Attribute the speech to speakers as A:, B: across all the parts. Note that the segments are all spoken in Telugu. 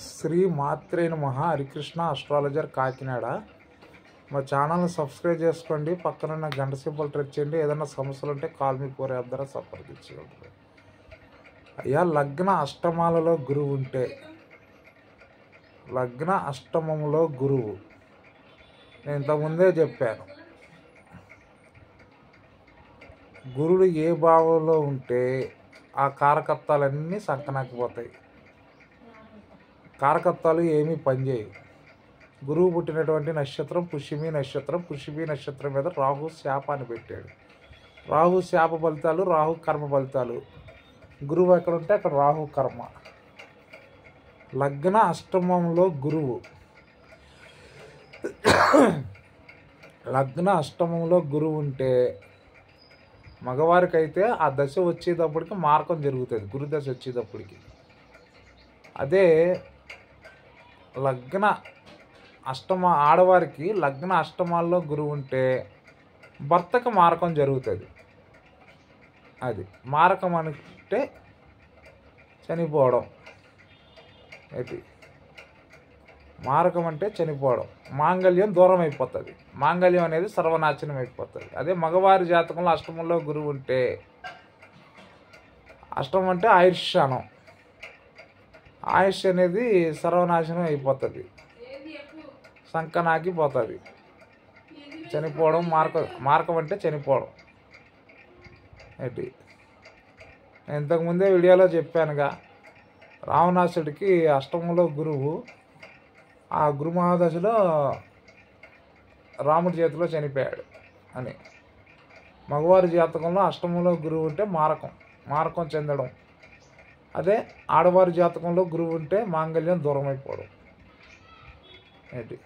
A: శ్రీ మాత్రే నమః. హరికృష్ణ అస్ట్రాలజర్ కాకినాడ. మా ఛానల్ని సబ్స్క్రైబ్ చేసుకోండి. పక్కన గంట సింబల్ టచ్ చేయండి. ఏదైనా సమస్యలు ఉంటే కాల్ మీ 4 యాప్ ద్వారా సంప్రదించగలరు. అయ్యా, లగ్న అష్టమాలలో గురువు ఉంటే, లగ్న అష్టమంలో గురువు, నేను ఇంతకుముందే చెప్పాను, గురుడు ఏ భావంలో ఉంటే ఆ కారకత్వాలన్నీ సంకనాకిపోతాయి. కారకత్వాలు ఏమీ పనిచేయవు. గురువు పుట్టినటువంటి నక్షత్రం పుష్యమి నక్షత్రం. పుష్యమి నక్షత్రం మీద రాహు శాపాన్ని పెట్టాడు. రాహు శాప ఫలితాలు, రాహు కర్మ ఫలితాలు. గురువు ఎక్కడ ఉంటే అక్కడ రాహు కర్మ. లగ్న అష్టమంలో గురువు, లగ్న అష్టమంలో గురువు ఉంటే మగవారికైతే ఆ దశ వచ్చేటప్పటికి మార్గం జరుగుతుంది, గురు దశ వచ్చేటప్పటికి. అదే లగ్న ఆడవారికి లగ్న అష్టమాల్లో గురువు ఉంటే భర్తకు మారకం జరుగుతుంది. అది మారకం అంటే చనిపోవడం. అది మారకం అంటే చనిపోవడం. మాంగళ్యం దూరం అయిపోతుంది. మాంగళ్యం అనేది సర్వనాశనం అయిపోతుంది. అదే మగవారి జాతకంలో అష్టమంలో గురువు ఉంటే, అష్టమం అంటే ఆయుష్యానం, ఆయుష్ అనేది సర్వనాశనం అయిపోతుంది, సంకనాకిపోతుంది, చనిపోవడం. మార్కం అంటే చనిపోవడం. ఏంటి, నేను ఇంతకుముందే వీడియోలో చెప్పానుగా, రావణాసుడికి అష్టమంలో గురువు, ఆ గురు మహాదశలో రాముడి చేతిలో చనిపోయాడు అని. మగవారి జాతకంలో అష్టమంలో గురువు ఉంటే మారకం చెందడం. అదే ఆడవారి జాతకంలో గురువు ఉంటే మాంగళ్యం దూరం అయిపోవడం. ఏంటి,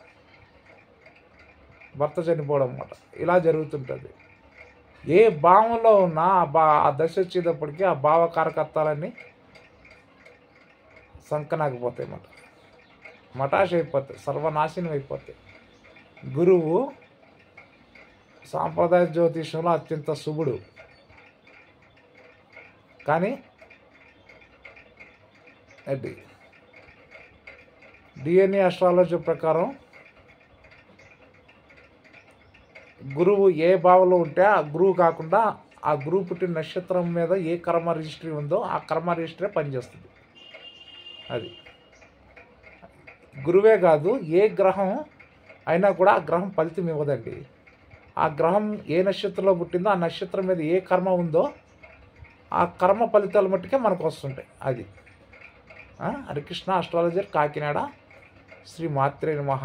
A: భర్త చనిపోవడం అన్నమాట. ఇలా జరుగుతుంటుంది. ఏ భావంలో ఉన్నా ఆ దశ వచ్చేటప్పటికి ఆ భావకారకత్వాలన్నీ సంకనాకిపోతాయి అన్నమాట. మటాష్ అయిపోతాయి, సర్వనాశనం అయిపోతాయి. గురువు సాంప్రదాయ జ్యోతిషంలో అత్యంత శుభుడు. కానీ అది డిఎన్ఏ అస్ట్రాలజీ ప్రకారం గురువు ఏ భావంలో ఉంటే ఆ గురువు కాకుండా ఆ గురువు పుట్టిన నక్షత్రం మీద ఏ కర్మ రిజిస్ట్రీ ఉందో ఆ కర్మ రిజిస్ట్రీ పనిచేస్తుంది. అది గురువే కాదు, ఏ గ్రహం అయినా కూడా ఆ గ్రహం ఫలితం ఇవ్వదండి. ఆ గ్రహం ఏ నక్షత్రంలో పుట్టిందో ఆ నక్షత్రం మీద ఏ కర్మ ఉందో ఆ కర్మ ఫలితాలు మట్టుకే మనకు వస్తుంటాయి. అది హరికృష్ణ అస్ట్రాలజర్ కాకినాడ. శ్రీ మాత్రే నమః.